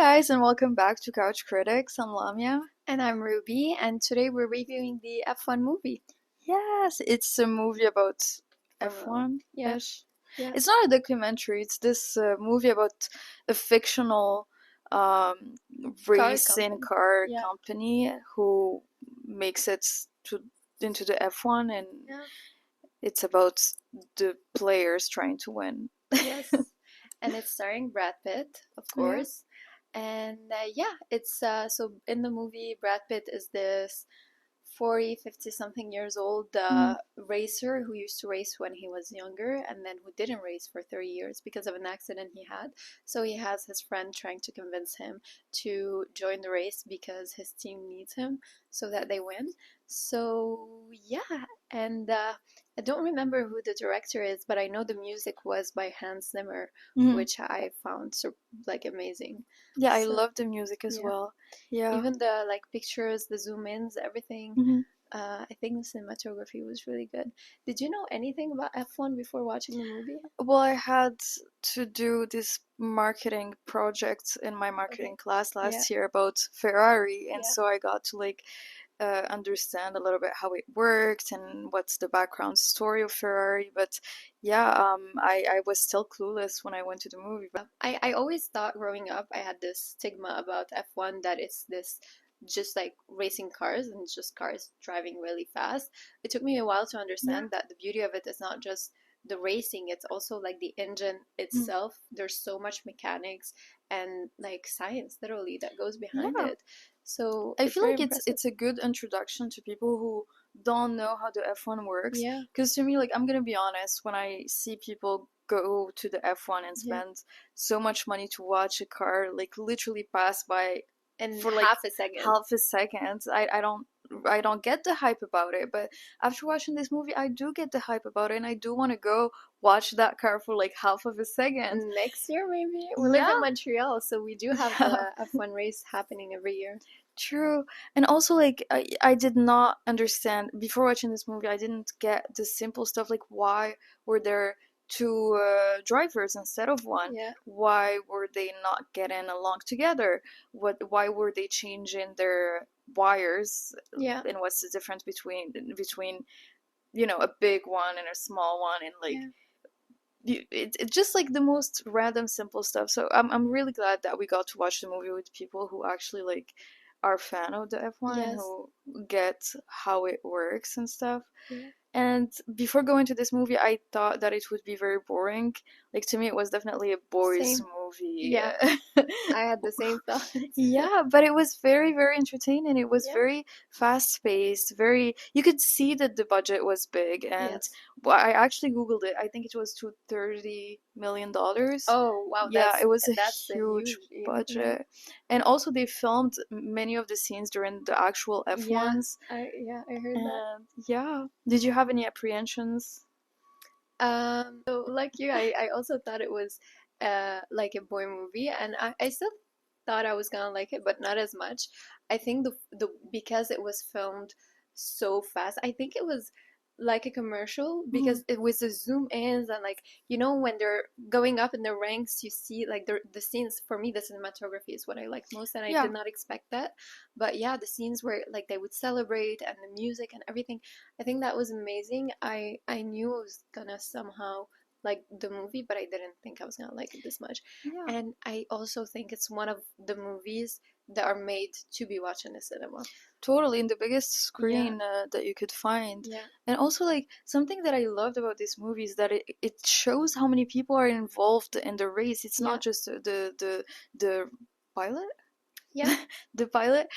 guys, and welcome back to Couch Critics. I'm Lamia. And I'm Ruby, and today we're reviewing the F1 movie. Yes, it's a movie about F1 Yeah, ish. yeah. It's not a documentary, it's this movie about a fictional um, Car racing company. car Yeah, company who makes it to into the F1, and yeah, it's about the players trying to win. yes. And it's starring Brad Pitt, of Yeah. course. And yeah, it's so in the movie, Brad Pitt is this 40, 50 something years old Mhm. racer who used to race when he was younger and then who didn't race for 30 years because of an accident he had. So he has his friend trying to convince him to join the race because his team needs him so that they win. So yeah, and I don't remember who the director is, but I know the music was by Hans Zimmer, Mhm. which I found so like amazing. Yeah, I So love the music as yeah, well. Yeah. even the like pictures, the zoom ins, everything. Mhm. I think the cinematography was really good. Did you know anything about F1 before watching the movie? Well, I had to do this marketing project in my Okay. marketing class Yeah. last year about Ferrari, and Yeah. so I got to understand a little bit how it worked and what's the background story of Ferrari. But yeah, I was still clueless when I went to the movie. But I always thought growing up I had this stigma about F1 that it's this just like racing cars and just cars driving really fast. It took me a while to yeah, understand that the beauty of it is not just the racing, it's also like the engine mm, itself. There's so much mechanics and like science literally that goes behind yeah, it. So I it's feel very like it's impressive. it's a good introduction to people who don't know how the F1 works. Yeah, Because to me, like I'm gonna be honest, when I see people go to the F1 and yeah. spend so much money to watch a car like literally pass by In for like half a second. half a second, I don't get the hype about it. But after watching this movie, I do get the hype about it, and I do want to go watch that car for like half of a second. Next year, maybe. We live Yeah. in Montreal, so we do have Yeah. the F1 race happening every year. True. And also, like, I did not understand before watching this movie, I didn't get the simple stuff like why were there two drivers instead of one? Yeah, Why were they not getting along together? Why were they changing their wires? yeah, And what's the difference between a big one and a small one? And like, yeah. it's just like the most random simple stuff. So I'm really glad that we got to watch the movie with people who actually like are fan of the F1 and Yes. who get how it works and stuff. Yeah. And before going to this movie, I thought that it would be very boring. Like to me, it was definitely a boys' Same. movie. Yeah, I had the same thoughts. Yeah, but it was very, very entertaining. It was Yeah. very fast paced, very you could see that the budget was big, and Yes. well, I actually Googled it. I think it was to $30 million. Oh, wow, Yeah, it was a that's a huge huge, yeah. budget. And also they filmed many of the scenes during the actual Yeah, F1s. I heard that. And yeah. Did you have any apprehensions? So like you, I also thought it was like a boy movie, and I still thought I was gonna like it, but not as much. I think the because it was filmed so fast, I think it was like a commercial Mhm. because it was the zoom ins and like when they're going up in the ranks, you see like the scenes. For me, the cinematography is what I like most, and I Yeah. did not expect that. But yeah, the scenes where like they would celebrate and the music and everything, I think that was amazing. I knew I was gonna somehow like the movie, but I didn't think I was gonna like it this much. Yeah. And I also think it's one of the movies that are made to be watched in the cinema. Totally, in the biggest Yeah, screen that you could find. yeah, And also, like, something that I loved about this movie is that it shows how many people are involved in the race. It's yeah, not just the pilot, yeah, the pilot.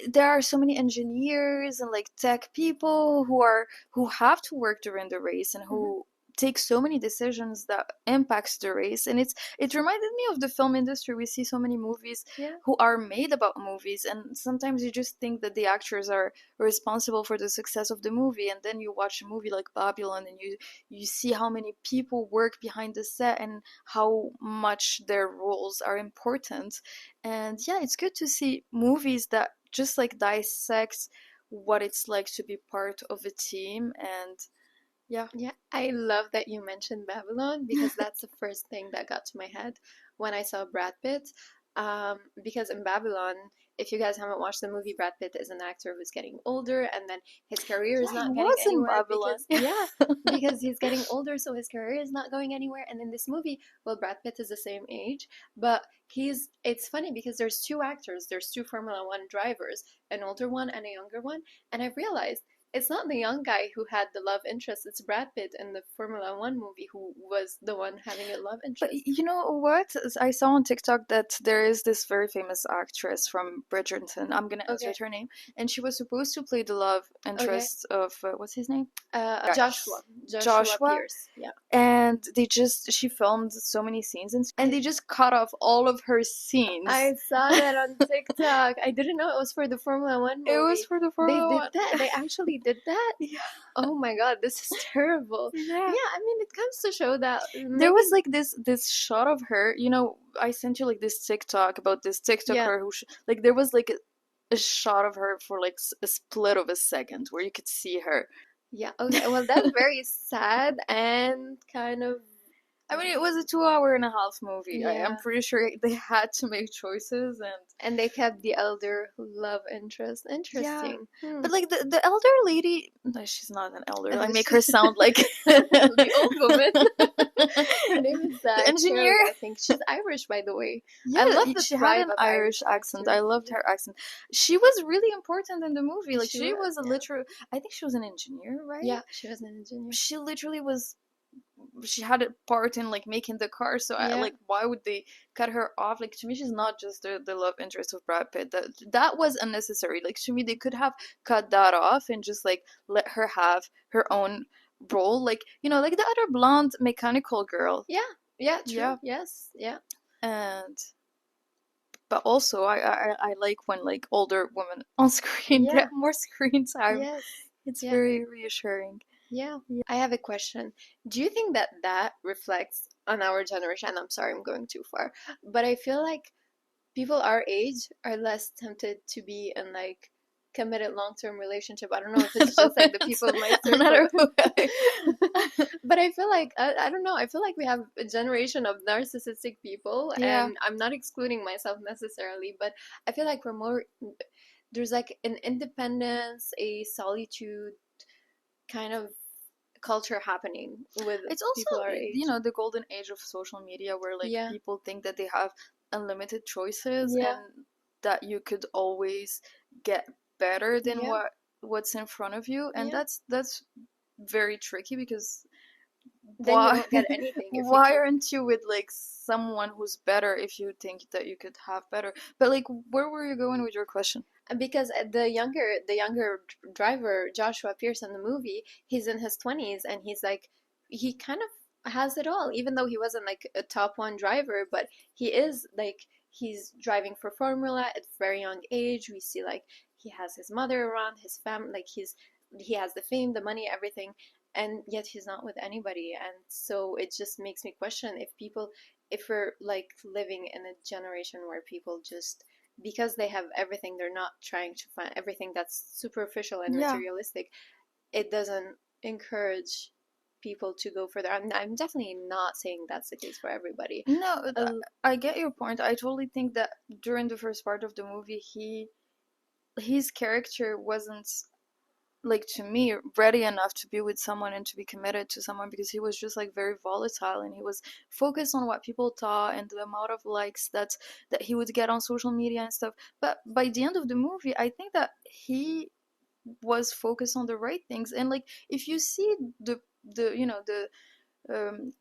There are so many engineers and like tech people who have to work during the race and hmm, who take so many decisions that impacts the race. And it reminded me of the film industry. We see so many movies yeah, who are made about movies, and sometimes you just think that the actors are responsible for the success of the movie, and then you watch a movie like Babylon and you see how many people work behind the set and how much their roles are important. And yeah, it's good to see movies that just like dissect what it's like to be part of a team. And yeah. yeah. I love that you mentioned Babylon because that's the first thing that got to my head when I saw Brad Pitt. Because in Babylon, if you guys haven't watched the movie, Brad Pitt is an actor who's getting older, and then his career is Yeah, he not getting was in anywhere Babylon. because, yeah, because he's getting older, so his career is not going anywhere. And in this movie, well, Brad Pitt is the same age, but it's funny because there's two actors, there's two Formula One drivers, an older one and a younger one, and I've realized it's not the young guy who had the love interest, it's Brad Pitt in the Formula One movie who was the one having a love But interest. you know what? I saw on TikTok that there is this very famous actress from Bridgerton. I'm gonna Okay, insert her name, and she was supposed to play the love okay. interest of what's his name? Guy. Joshua Joshua. Pierce. Yeah. And she filmed so many scenes, and they just cut off all of her scenes. I saw that on TikTok. I didn't know it was for the Formula One It was movie. for the They Formula did One. that. They actually did that. Yeah. Oh my God, this is terrible. Yeah. Yeah, I mean, it comes to show that There maybe. was like this shot of her. I sent you like this TikTok about this Yeah, TikToker like there was like a shot of her for like a split of a second where you could see her. yeah. Okay. Well, that's very sad and kind of. I mean, it was a 2 hour and a half movie. I'm Yeah. pretty sure they had to make choices, and And they kept the elder love interest. yeah. Interesting. Hmm. But like the elder lady, no, she's not an elder. I make She- her sound like the old woman. Her name is the engineer. Carrie, I think. She's Irish, by the way. Yeah, I love the she had thrive an of Irish accent. I actors. loved her accent. She was really important in the movie. Like She she was, was a yeah. literal. I think she was an engineer, right? Yeah, she was an engineer. She literally was. She had a part in like making the car. So I Yeah. like, why would they cut her off? Like to me, she's not just the love interest of Brad Pitt. That was unnecessary. Like to me, they could have cut that off and just like let her have her own role. Like like the other blonde mechanical girl. Yeah, yeah, true. Yeah. Yes, yeah. And but also I like when like older women on screen Yeah. get more screen time. Yes. It's Yeah. very reassuring. Yeah. I have a question. Do you think that that reflects on our generation? I'm sorry, I'm going too far. But I feel like people our age are less tempted to be in like committed long-term relationship. I don't know if it's just like the people in my Another circle. way. But I feel like I don't know. I feel like we have a generation of narcissistic people, Yeah. and I'm not excluding myself necessarily, but I feel like we're more there's like an independence, a solitude kind of culture happening with It's people also our age. the golden age of social media where like Yeah. people think that they have unlimited choices Yeah. and that you could always get better than Yeah. what's in front of you, and Yeah. that's very tricky because Then you why won't get anything if you why keep aren't you with like someone who's better if you think that you could have better? But like, where were you going with your question? because the younger driver Joshua Pierce in the movie, he's in his 20s and he's like he kind of has it all, even though he wasn't like a top one driver, but he is like he's driving for Formula at a very young age. We see like he has his mother around, his family, like he has the fame, the money, everything, and yet he's not with anybody. And so it just makes me question if we're like living in a generation where people just because they have everything, they're not trying to find everything that's superficial and Yeah. materialistic. It doesn't encourage people to go further. I'm definitely not saying that's the case for everybody. No, Uh, I get your point. I totally think that during the first part of the movie, his character wasn't, like, to me, ready enough to be with someone and to be committed to someone because he was just like very volatile and he was focused on what people thought and the amount of likes that he would get on social media and stuff. But by the end of the movie, I think that he was focused on the right things. And like, if you see the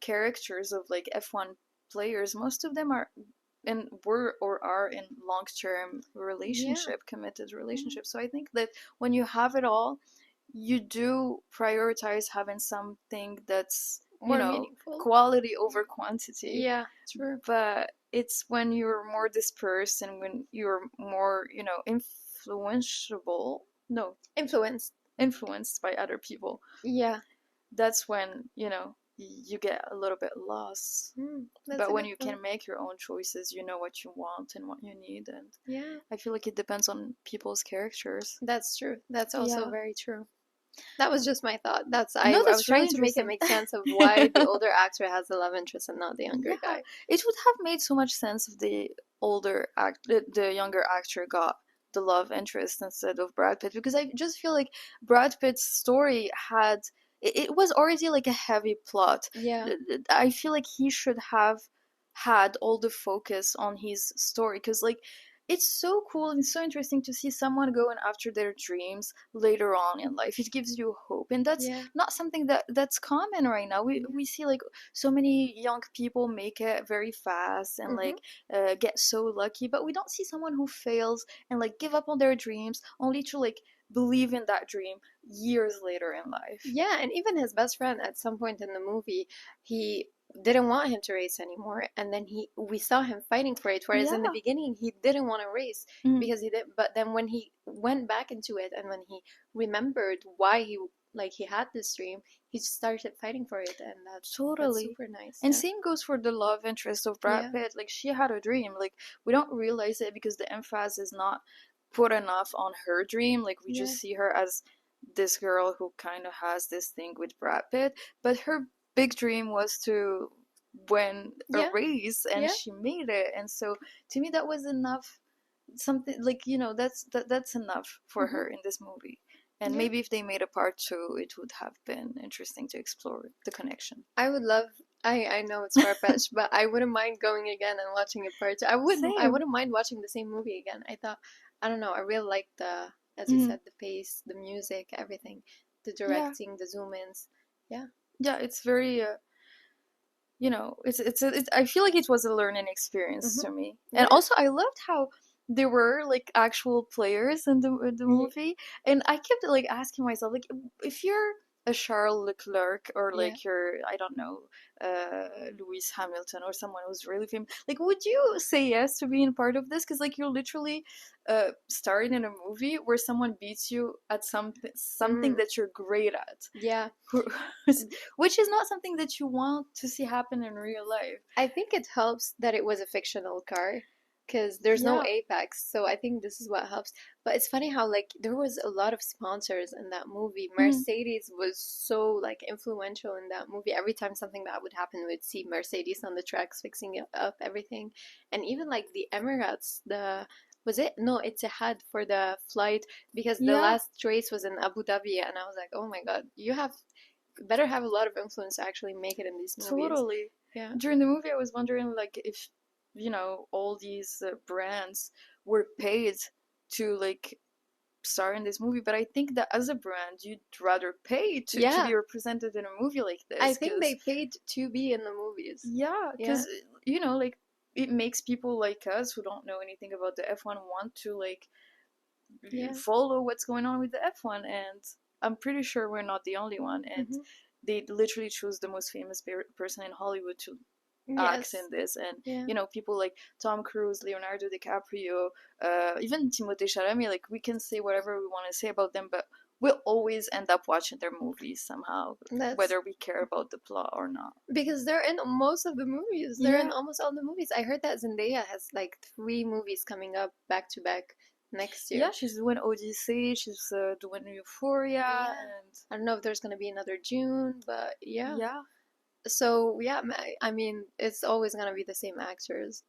characters of like F1 players, most of them are and were or are in long-term relationship, committed relationships. So I think that when you have it all, you do prioritize having something that's more meaningful. quality over quantity. Yeah, true. But it's when you're more dispersed and when you're more influenceable no influenced by other people, Yeah. that's when you get a little bit lost. That's But a when good you point. can make your own choices, you know what you want and what you need, and Yeah, I feel like it depends on people's characters. that's true. That's also Yeah. very true. That was just my thought. No, I was that's really trying to make it interesting. make sense of why the older actor has the love interest and not the younger Yeah, guy. it would have made so much sense if the younger actor got the love interest instead of Brad Pitt, because I just feel like Brad Pitt's story had it was already like a heavy plot. Yeah. I feel like he should have had all the focus on his story, because like it's so cool and so interesting to see someone going after their dreams later on in life. It gives you hope, and that's Yeah. not something that's common right now. We Yeah. we see like so many young people make it very fast and Mm-hmm. like get so lucky, but we don't see someone who fails and like give up on their dreams only to like believe in that dream years later in life. Yeah, and even his best friend at some point in the movie, he didn't want him to race anymore, and then we saw him fighting for it. Whereas in the Yeah. beginning, he didn't want to race Mm, because he did. But then when he went back into it, and when he remembered why he had this dream, he just started fighting for it, and that's totally. super nice. And Yeah. same goes for the love interest of Brad Yeah. Pitt. Like she had a dream. Like we don't realize it because the emphasis is not put enough on her dream. Like we Yeah. just see her as this girl who kind of has this thing with Brad Pitt, but her big dream was to win a Yeah. race, and Yeah. she made it. And so to me, that was enough. Something like that's enough for Mm-hmm. her in this movie. And Yeah. maybe if they made a part two, it would have been interesting to explore the connection. I would love. I know it's far-fetched, but I wouldn't mind going again and watching it part two. I Same. wouldn't mind watching the same movie again. I don't know, I really like as you Mm, said, the pace, the music, everything, the yeah, directing, the zoom-ins. Yeah. yeah. It's very I feel like it was a learning experience Mm-hmm. to me. And Yeah. also I loved how there were like actual players in the movie, and I kept like asking myself, like, if you're a Charles Leclerc, or Yeah. like you're, I don't know, Lewis Hamilton, or someone who's really famous, like would you say yes to being part of this? Because like you're literally starring in a movie where someone beats you at something Mm. that you're great at, Yeah. which is not something that you want to see happen in real life. I think it helps that it was a fictional car because there's no Yeah. apex, so I think this is what helps. But it's funny how like there was a lot of sponsors in that movie. Mm. Mercedes was so like influential in that movie. Every time something bad would happen, we'd see Mercedes on the tracks fixing it up, everything. And even like the Emirates, the was it? No, Etihad for the flight because the Yeah, last race was in Abu Dhabi, and I was like, oh my God, you have better have a lot of influence to actually make it in these movies. totally. Yeah. During the movie, I was wondering, like, if, all these brands were paid to, like, star in this movie. But I think that as a brand, you'd rather pay to Yeah, be represented in a movie like I this. think Because, they paid to be in the movies. yeah, Yeah, because, like, it makes people like us who don't know anything about the F1 want to, like, yeah. follow what's going on with the F1. And I'm pretty sure we're not the only one. And Hmm. they literally choose the most famous person in Hollywood to act in Yes. this. And Yeah. people like Tom Cruise, Leonardo DiCaprio, even Timothée Chalamet. Like we can say whatever we want to say about them, but we'll always end up watching their movies somehow, That's whether we care about the plot or not. because they're in most of the movies. They're in Yeah, almost all the movies. I heard that Zendaya has like 3 movies coming up back to back next yeah, year. she's doing Odyssey, she's doing Euphoria, Yeah. and I don't know if there's gonna be another June, but yeah. yeah. So yeah, I mean, it's always gonna be the same actors,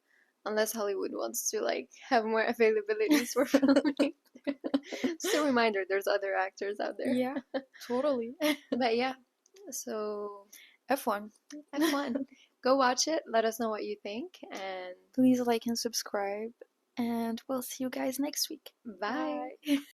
unless Hollywood wants to like have more availabilities for filming. Just a reminder, there's other actors out there. Yeah, totally. But yeah, so F1. F1, go watch it. Let us know what you think, and Please like and subscribe, and we'll see you guys next week. bye. Bye.